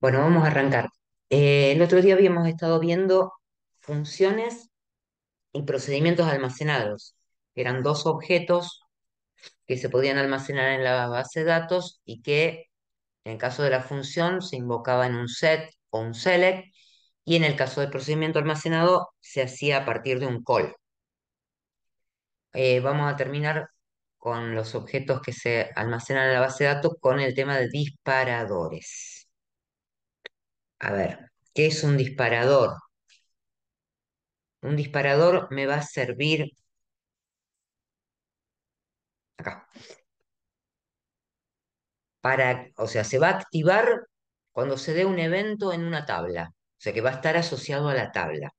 Bueno, vamos a arrancar. El otro día habíamos estado viendo funciones y procedimientos almacenados. Eran dos objetos que se podían almacenar en la base de datos y que en el caso de la función se invocaba en un set o un select, y en el caso del procedimiento almacenado se hacía a partir de un call. Vamos a terminar con los objetos que se almacenan en la base de datos con el tema de disparadores. A ver, ¿qué es un disparador? Un disparador me va a servir acá o sea, se va a activar cuando se dé un evento en una tabla, o sea que va a estar asociado a la tabla.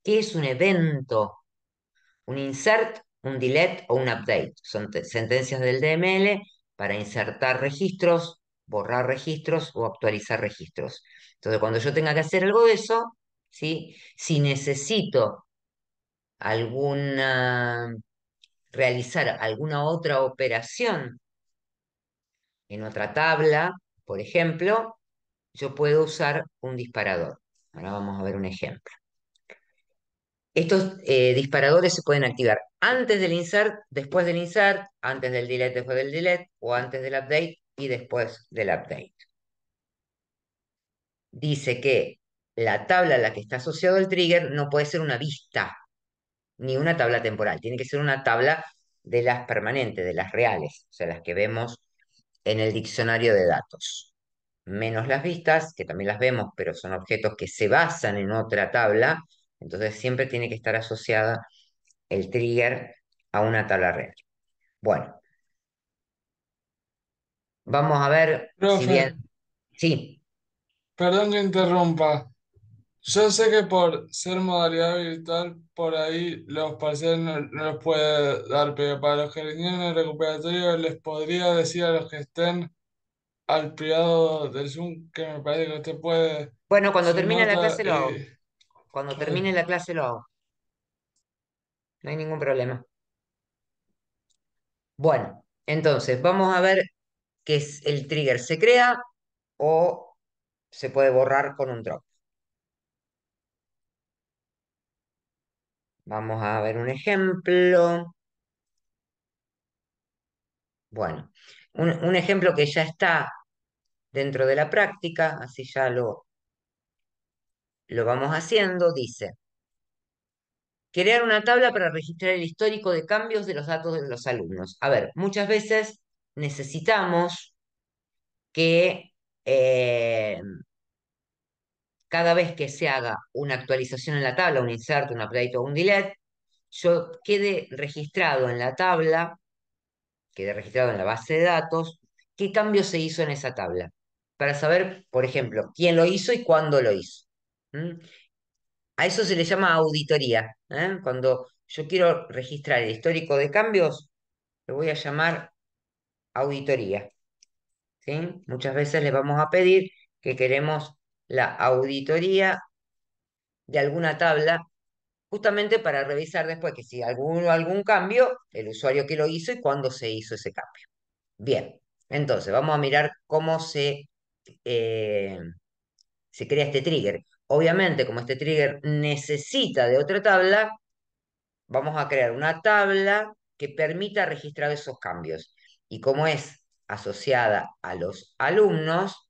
¿Qué es un evento? Un insert, un delete o un update. Son sentencias del DML para insertar registros, borrar registros o actualizar registros. Entonces, cuando yo tenga que hacer algo de eso, ¿sí? Si necesito alguna, realizar alguna otra operación en otra tabla, por ejemplo, yo puedo usar un disparador. Ahora vamos a ver un ejemplo. Estos disparadores se pueden activar antes del insert, después del insert, antes del delete, después del delete, o antes del update y después del update. Dice que la tabla a la que está asociado el trigger no puede ser una vista, ni una tabla temporal. Tiene que ser una tabla de las permanentes, de las reales, o sea, las que vemos en el diccionario de datos. Menos las vistas, que también las vemos, pero son objetos que se basan en otra tabla, entonces siempre tiene que estar asociada el trigger a una tabla real. Bueno, vamos a ver si Profe, bien, sí, perdón que interrumpa. Yo sé que por ser modalidad virtual, por ahí los parciales no los puede dar, pero para los que rindieron el recuperatorio les podría decir a los que estén al privado del Zoom que me parece que usted puede bueno, cuando su termine la nota clase lo hago. y... Cuando termine Vale. la clase lo hago. No hay ningún problema. Bueno, entonces vamos a ver qué es el trigger. ¿Se crea o se puede borrar con un drop? Vamos a ver un ejemplo. Bueno, un ejemplo que ya está dentro de la práctica, así ya lo vamos haciendo, dice, crear una tabla para registrar el histórico de cambios de los datos de los alumnos. A ver, muchas veces necesitamos que cada vez que se haga una actualización en la tabla, un insert, un update o un delete, yo quede registrado en la tabla, quede registrado en la base de datos, qué cambio se hizo en esa tabla, para saber, por ejemplo, quién lo hizo y cuándo lo hizo. ¿Mm? A eso se le llama auditoría. ¿Eh? Cuando yo quiero registrar el histórico de cambios, lo voy a llamar auditoría. ¿Sí? Muchas veces le vamos a pedir que queremos la auditoría de alguna tabla, justamente para revisar después que si algún cambio, el usuario que lo hizo y cuándo se hizo ese cambio. Bien, entonces vamos a mirar cómo eh, se crea este trigger. Obviamente, como este trigger necesita de otra tabla, vamos a crear una tabla que permita registrar esos cambios. Y como es asociada a los alumnos,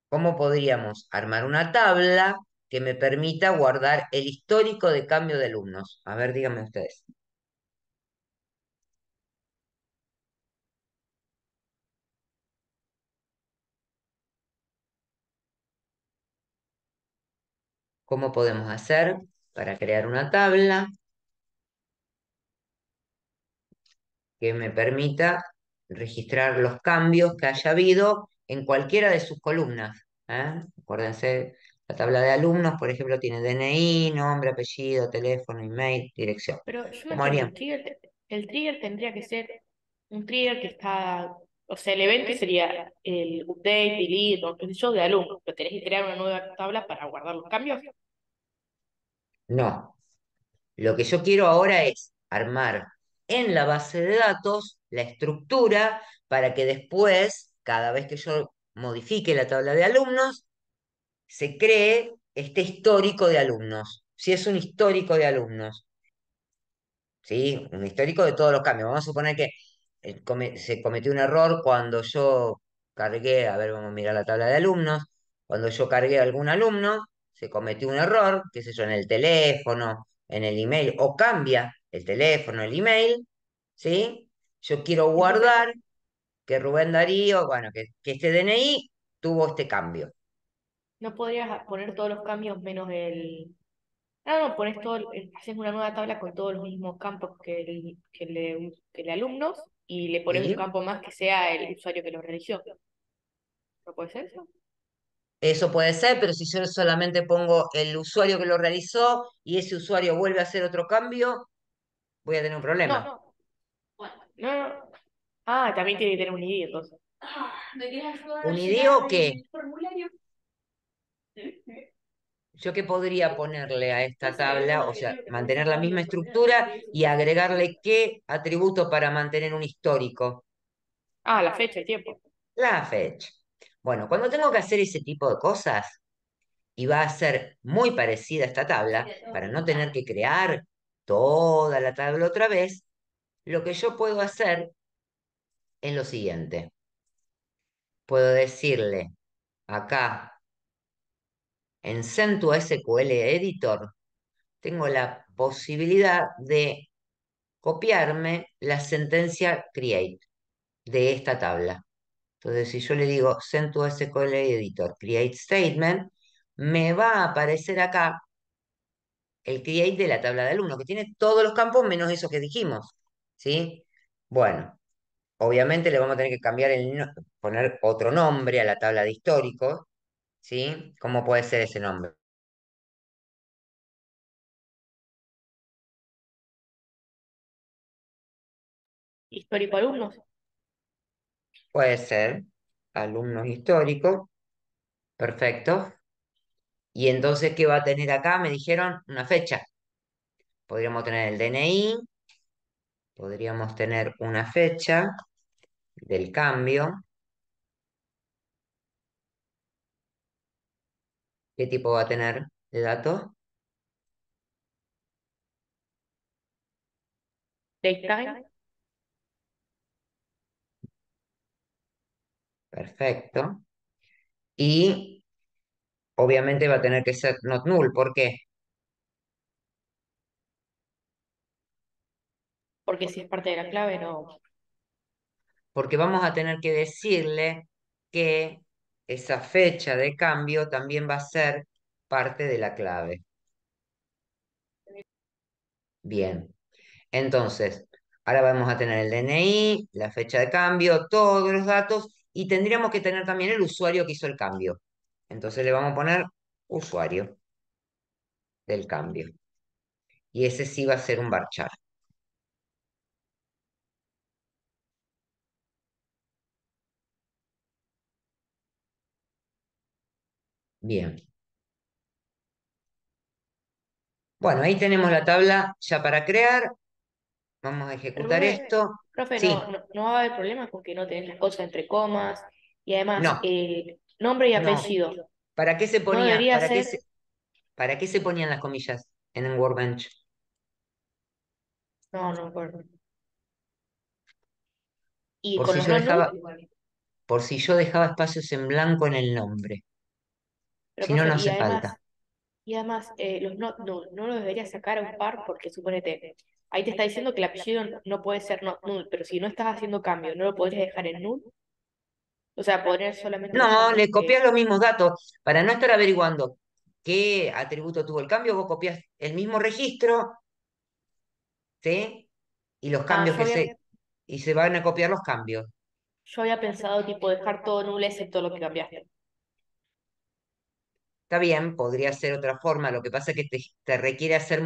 ¿cómo podríamos armar una tabla que me permita guardar el histórico de cambio de alumnos? A ver, díganme ustedes. ¿Cómo podemos hacer para crear una tabla que me permita registrar los cambios que haya habido en cualquiera de sus columnas? ¿Eh? Acuérdense, la tabla de alumnos, por ejemplo, tiene DNI, nombre, apellido, teléfono, email, dirección. Pero yo me ¿Cómo pregunto, harían? el trigger tendría que ser un trigger que está, o sea, el evento sería el update, delete, o qué sé yo, de alumnos, pero tenés que crear una nueva tabla para guardar los cambios. No. Lo que yo quiero ahora es armar en la base de datos la estructura para que después, cada vez que yo modifique la tabla de alumnos, se cree este histórico de alumnos. Si es un histórico de alumnos, ¿sí? Un histórico de todos los cambios. Vamos a suponer que se cometió un error cuando yo cargué, a ver, vamos a mirar la tabla de alumnos, cuando yo cargué a algún alumno, se cometió un error, qué sé yo, en el teléfono, en el email, o cambia el teléfono, el email, ¿sí? Yo quiero Entonces, guardar que Rubén Darío, bueno, que este DNI tuvo este cambio. no podrías poner todos los cambios menos el... No, no, pones todo, haces una nueva tabla con todos los mismos campos que el de alumnos y le pones un ¿Sí? campo más que sea el usuario que lo realizó. ¿No puede ser eso? Eso puede ser, pero si yo solamente pongo el usuario que lo realizó y ese usuario vuelve a hacer otro cambio, voy a tener un problema. No, no, no. Ah, también tiene que tener un ID entonces. ¿Me quieres ayudar a ¿Un IDEO llenar qué? el formulario? ¿Yo qué podría ponerle a No esta sé, es tabla? como O que sea, creo que tenés mantener un la cambio misma de propiedad, tenés estructura que ir a su y casa. agregarle qué atributo para mantener un histórico. Ah, la fecha y tiempo. La fecha. Bueno, cuando tengo que hacer ese tipo de cosas, y va a ser muy parecida a esta tabla, para no tener que crear toda la tabla otra vez, lo que yo puedo hacer es lo siguiente. Puedo decirle acá en CentOS SQL Editor, tengo la posibilidad de copiarme la sentencia create de esta tabla. Entonces, si yo le digo CentOS SQL Editor create statement, me va a aparecer acá el create de la tabla de alumnos, que tiene todos los campos menos esos que dijimos. ¿Sí? Bueno, obviamente le vamos a tener que cambiar poner otro nombre a la tabla de históricos. ¿Sí? ¿Cómo puede ser ese nombre? Histórico alumnos. Puede ser alumnos históricos, perfecto. Y entonces, ¿qué va a tener acá? Me dijeron una fecha. Podríamos tener el DNI, podríamos tener una fecha del cambio. ¿Qué tipo va a tener de datos? Date time. Perfecto. Y obviamente va a tener que ser not null. ¿Por qué? Porque si es parte de la clave, no. Porque vamos a tener que decirle que esa fecha de cambio también va a ser parte de la clave. Bien. Entonces, ahora vamos a tener el DNI, la fecha de cambio, todos los datos y tendríamos que tener también el usuario que hizo el cambio. Entonces le vamos a poner usuario del cambio. Y ese sí va a ser un varchar. Bien. Bueno, ahí tenemos la tabla ya para crear. Vamos a Pero, ejecutar esto. profe, no, Sí, no, no va a haber problema con que no tenés las cosas entre comas y además no, nombre y no. apellido. ¿Para qué se No ponía? debería ser, ¿Para qué se ponían las comillas en el Workbench? no, no, y Por con si los yo no null, dejaba, por si yo dejaba espacios en blanco en el nombre. pero Si no, profe, no hace falta. y además los not null, no los debería sacar a un par porque suponete, ahí te está diciendo que el apellido no puede ser not null, pero si no estás haciendo cambio, no lo podrías dejar en null, o sea, poner solamente los No, campos le copias que, los mismos datos. Para no estar averiguando qué atributo tuvo el cambio, vos copias el mismo registro, ¿sí? Y los ah, cambios y se van a copiar los cambios. yo había pensado tipo dejar todo null excepto lo que cambiaste. Está bien, podría ser otra forma. Lo que pasa es que te requiere hacer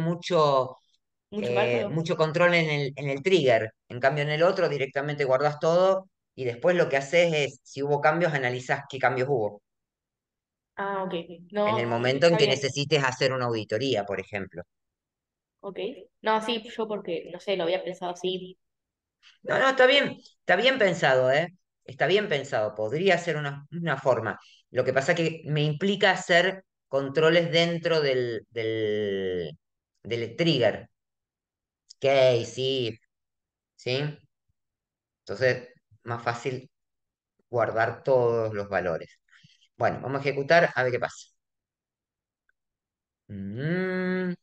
Mucho cálculo. mucho control en el trigger. En cambio, en el otro directamente guardas todo y después lo que haces es, si hubo cambios, analizás qué cambios hubo. Ah, ok. En el No, momento en está que bien. necesites hacer una auditoría, por ejemplo. Ok. No, sí, yo porque, no sé, lo había pensado así. No, no, está bien pensado, ¿eh? Está bien pensado, podría ser una forma. Lo que pasa que me implica hacer controles dentro del trigger. Ok, sí, ¿sí? Entonces, más fácil guardar todos los valores. Bueno, vamos a ejecutar a ver qué pasa. Mm,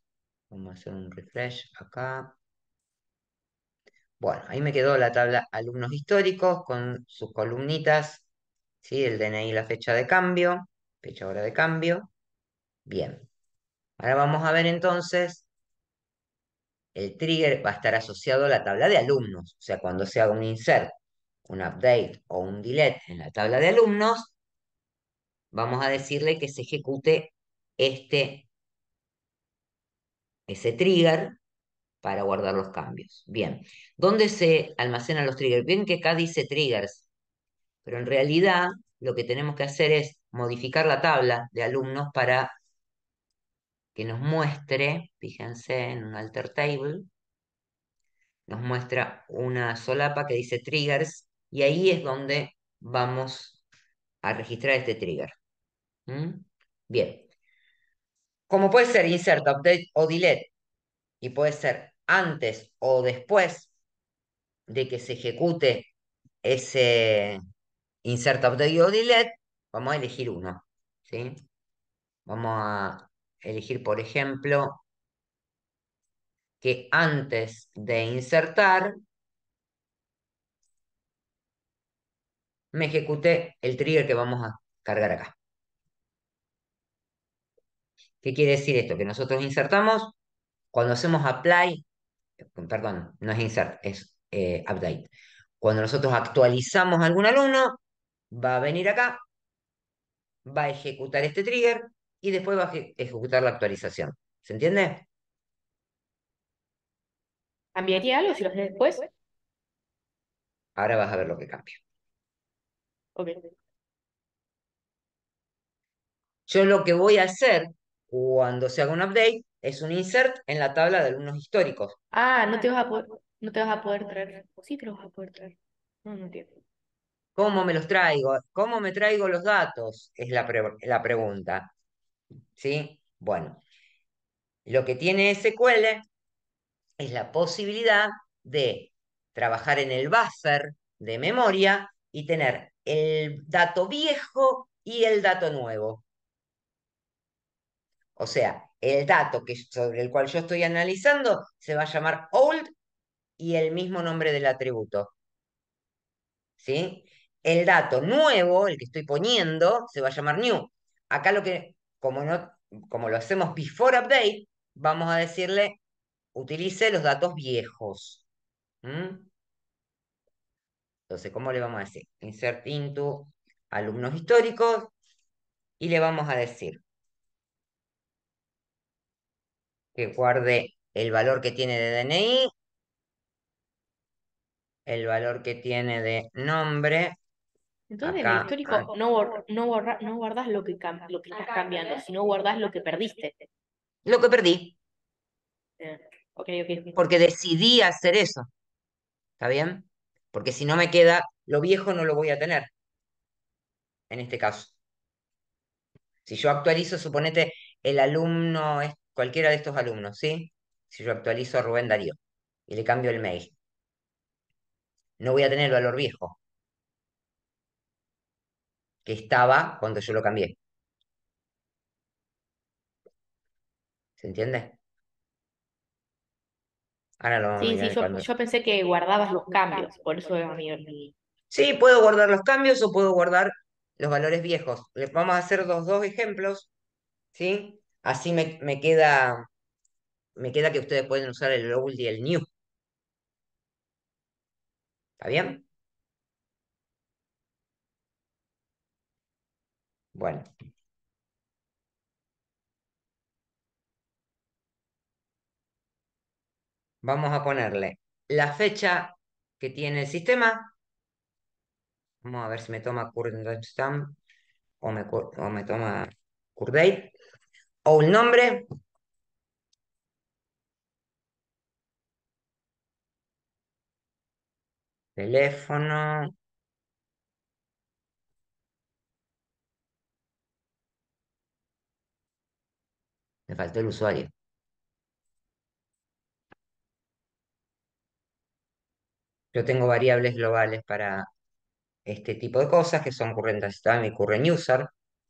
Vamos a hacer un refresh acá. Bueno, ahí me quedó la tabla alumnos históricos con sus columnitas, ¿sí? El DNI y la fecha de cambio, fecha hora de cambio. Bien. Ahora vamos a ver entonces, el trigger va a estar asociado a la tabla de alumnos. O sea, cuando se haga un insert, un update o un delete en la tabla de alumnos, vamos a decirle que se ejecute este, ese trigger para guardar los cambios. Bien. ¿Dónde se almacenan los triggers? Bien que acá dice triggers, pero en realidad lo que tenemos que hacer es modificar la tabla de alumnos para que nos muestre, fíjense en un alter table, nos muestra una solapa que dice triggers y ahí es donde vamos a registrar este trigger. ¿Mm? Bien, como puede ser insert, update o delete y puede ser antes o después de que se ejecute ese insert, update o delete, vamos a elegir uno, ¿sí? Vamos a elegir, por ejemplo, que antes de insertar me ejecute el trigger que vamos a cargar acá. ¿Qué quiere decir esto? Que nosotros insertamos, cuando hacemos apply, perdón, no es insert, es update. Cuando nosotros actualizamos a algún alumno, va a venir acá, va a ejecutar este trigger y después va a ejecutar la actualización. ¿Se entiende? ¿Cambiaría algo si lo haces después? Ahora vas a ver lo que cambia. Ok. Yo lo que voy a hacer cuando se haga un update es un insert en la tabla de alumnos históricos. Ah, no te vas a poder traer. O sí te los vas a poder traer. No, no entiendo. ¿Cómo me los traigo? ¿Cómo me traigo los datos? Es la pregunta. ¿Sí? Bueno, lo que tiene SQL es la posibilidad de trabajar en el buffer de memoria y tener el dato viejo y el dato nuevo. O sea, el dato sobre el cual yo estoy analizando se va a llamar old y el mismo nombre del atributo. ¿Sí? El dato nuevo, el que estoy poniendo, se va a llamar new. Acá lo que, como no, como lo hacemos before update, vamos a decirle utilice los datos viejos. ¿Mm? Entonces, ¿cómo le vamos a decir? Insert into alumnos históricos y le vamos a decir que guarde el valor que tiene de DNI, el valor que tiene de nombre, Entonces, en el acá, histórico no guardas lo que estás cambiando, sino guardas lo que perdiste. lo que perdí, Eh, ok, ok. porque decidí hacer eso. ¿Está bien? Porque si no me queda, lo viejo no lo voy a tener, en este caso. Si yo actualizo, suponete, el alumno es cualquiera de estos alumnos, ¿sí? Si yo actualizo a Rubén Darío y le cambio el mail, no voy a tener el valor viejo que estaba cuando yo lo cambié. ¿Se entiende? Ahora lo vamos a Sí, sí, mirar yo, cuando... yo pensé que guardabas los cambios, por eso Sí, puedo guardar los cambios o puedo guardar los valores viejos. Vamos a hacer los dos ejemplos, ¿sí? Así me queda que ustedes pueden usar el old y el new. ¿Está bien? Bueno, vamos a ponerle la fecha que tiene el sistema. Vamos a ver si me toma current timestamp o me toma current date. O el nombre. Teléfono. Me faltó el usuario. Yo tengo variables globales para este tipo de cosas que son current time y current user.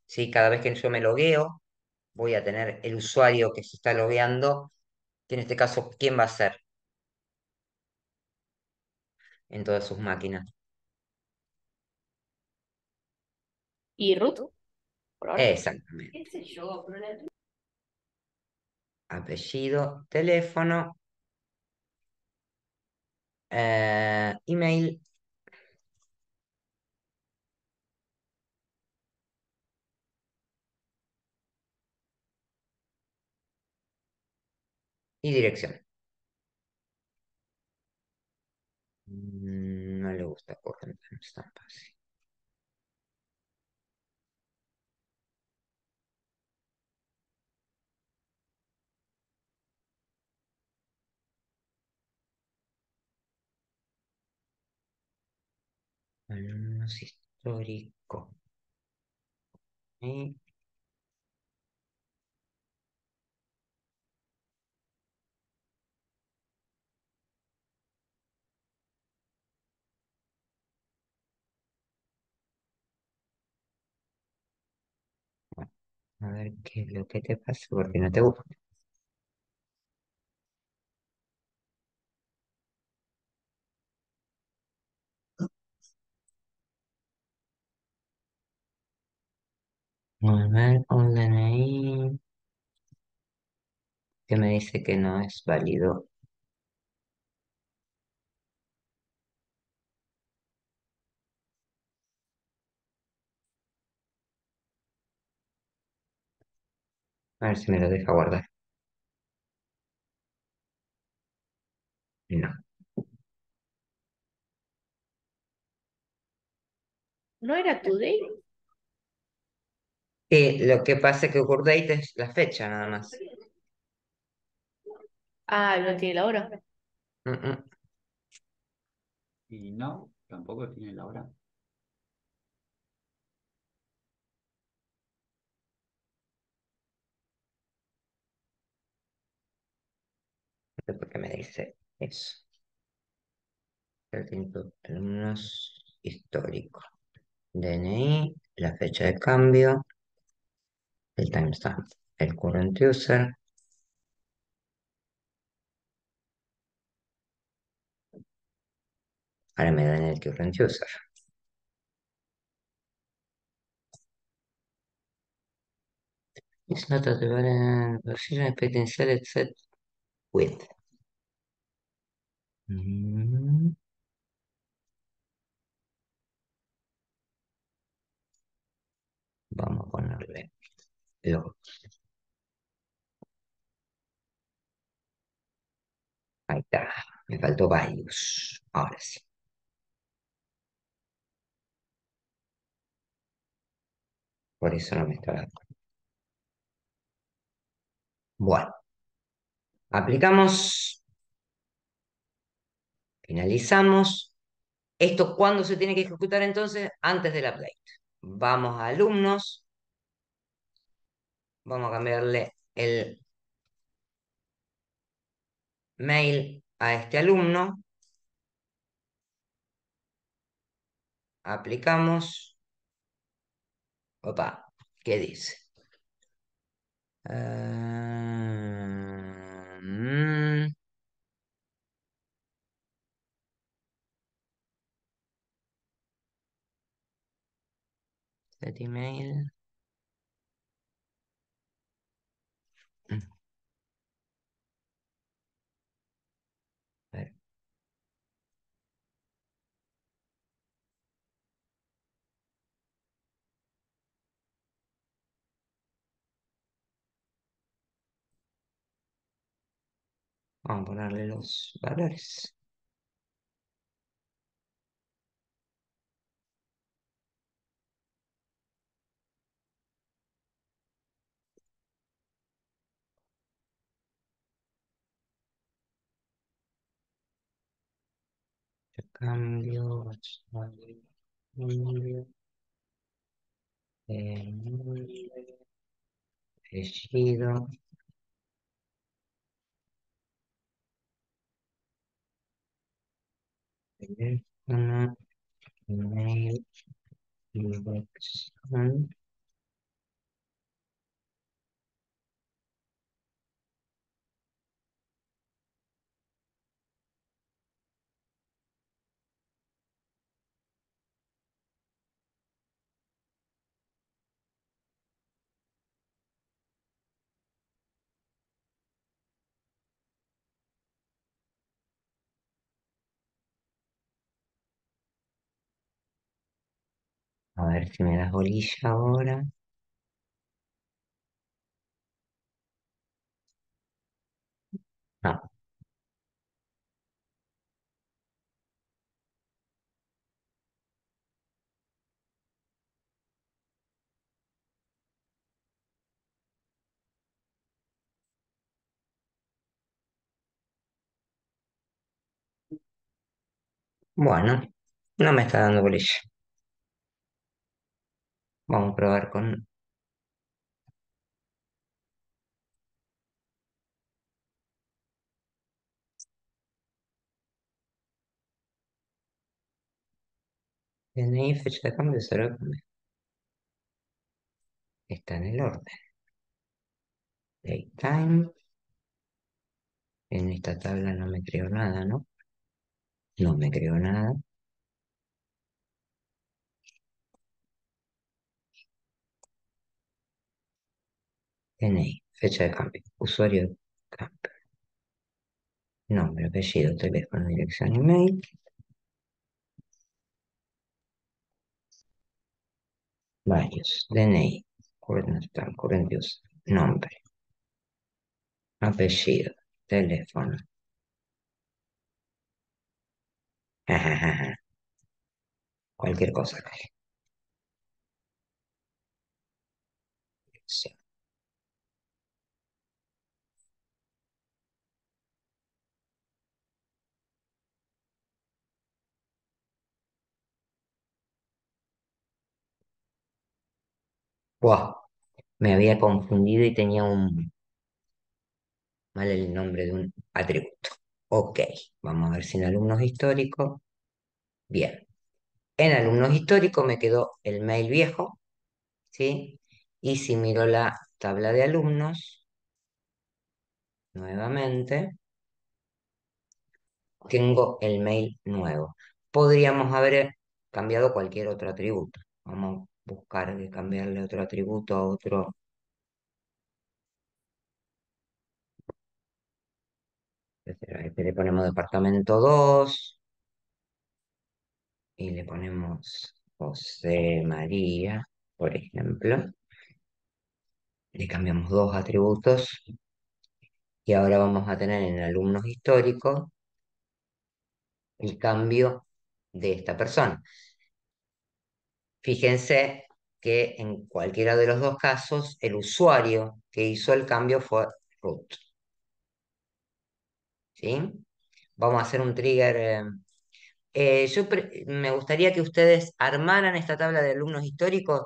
¿Sí? Cada vez que yo me logueo, voy a tener el usuario que se está logueando, que en este caso, ¿quién va a ser en todas sus máquinas? ¿Y root? Por ahora. Exactamente. Apellido, teléfono, email y dirección. No le gusta current timestamp así. Alumnos histórico. Y, bueno, a ver qué es lo que te pasa, porque no te gusta. Volver un DNI que me dice que no es válido. A ver si me lo deja guardar. No. ¿No era today? Lo que pasa es que date es la fecha nada más. Ah, no tiene la hora. Mm, mm. Y no, tampoco tiene la hora. No sé por qué me dice eso. Alumnos histórico. DNI, la fecha de cambio, el timestamp, el current user. Ahora me dan el current user. It's not a development position potential set with. Mm, Vamos a ponerle lo. Ahí está. Me faltó varios. Ahora sí. Por eso no me está. Bueno, aplicamos, finalizamos. ¿Esto cuándo se tiene que ejecutar entonces? Antes del update. Vamos a alumnos. Vamos a cambiarle el mail a este alumno. Aplicamos. Opa, ¿qué dice? Ah, set email. Mm, a ver, vamos a ponerle los valores. cambio, nombre, nombre, apellido, teléfono, email, dirección. A ver si me das bolilla ahora. No, bueno, no me está dando bolilla. Vamos a probar con DNI, fecha de cambio, cero de cambio. Está en el orden. Date time. En esta tabla no me creo nada, ¿no? No me creo nada. DNI, fecha de cambio, usuario de cambio, nombre, apellido, teléfono, dirección, email. Varios. DNI, current user, nombre, apellido, teléfono. Cualquier cosa, Cali. Sí. Buah, me había confundido y tenía mal el nombre de un atributo. Ok, vamos a ver si en alumnos históricos. Bien, en alumnos históricos me quedó el mail viejo, ¿sí? Y si miro la tabla de alumnos, nuevamente, tengo el mail nuevo. Podríamos haber cambiado cualquier otro atributo. Vamos a buscar de cambiarle otro atributo a otro. Este le ponemos departamento 2 y le ponemos José María, por ejemplo. Le cambiamos dos atributos y ahora vamos a tener en alumnos históricos el cambio de esta persona. Fíjense que en cualquiera de los dos casos el usuario que hizo el cambio fue root. ¿Sí? Vamos a hacer un trigger. Me gustaría que ustedes armaran esta tabla de alumnos históricos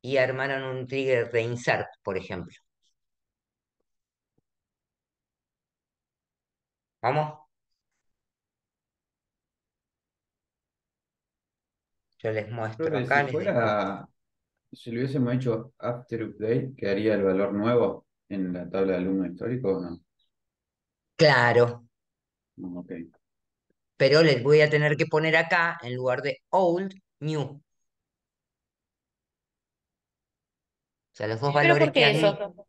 y armaran un trigger de insert, por ejemplo. ¿Vamos? Yo les muestro Profe, acá, les dejo. si lo hubiésemos hecho after update, ¿quedaría el valor nuevo en la tabla de alumno histórico o no? Claro, No, ok. pero les voy a tener que poner acá, en lugar de old, new. O sea, los dos Pero valores ¿por que qué admito. eso?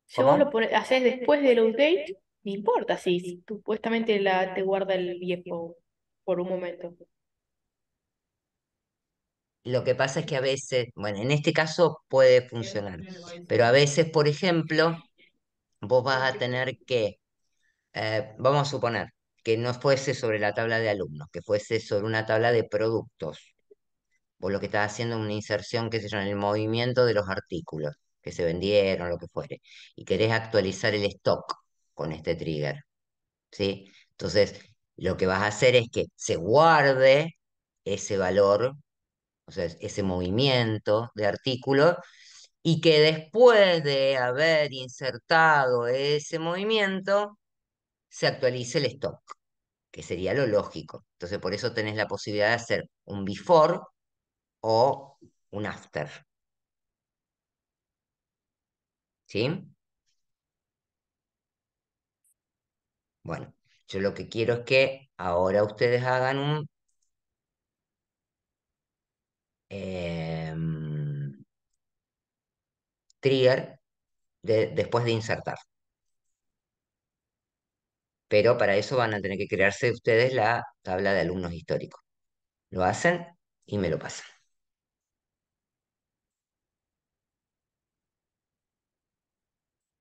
Si vos lo ¿Cómo? pones, haces después del update, no importa si supuestamente te guarda el viejo por un momento. Lo que pasa es que a veces, bueno, en este caso puede funcionar, pero a veces, por ejemplo, vos vas a tener que, vamos a suponer que no fuese sobre la tabla de alumnos, que fuese sobre una tabla de productos. Vos lo que estás haciendo es una inserción, qué sé yo, en el movimiento de los artículos que se vendieron, lo que fuere, y querés actualizar el stock con este trigger, ¿sí? Entonces, Lo que vas a hacer es que se guarde ese valor, o sea, ese movimiento de artículo, y que después de haber insertado ese movimiento, se actualice el stock, que sería lo lógico. Entonces, por eso tenés la posibilidad de hacer un before o un after. ¿Sí? Bueno, yo lo que quiero es que ahora ustedes hagan un trigger después de insertar. Pero para eso van a tener que crearse ustedes la tabla de alumnos históricos. Lo hacen y me lo pasan.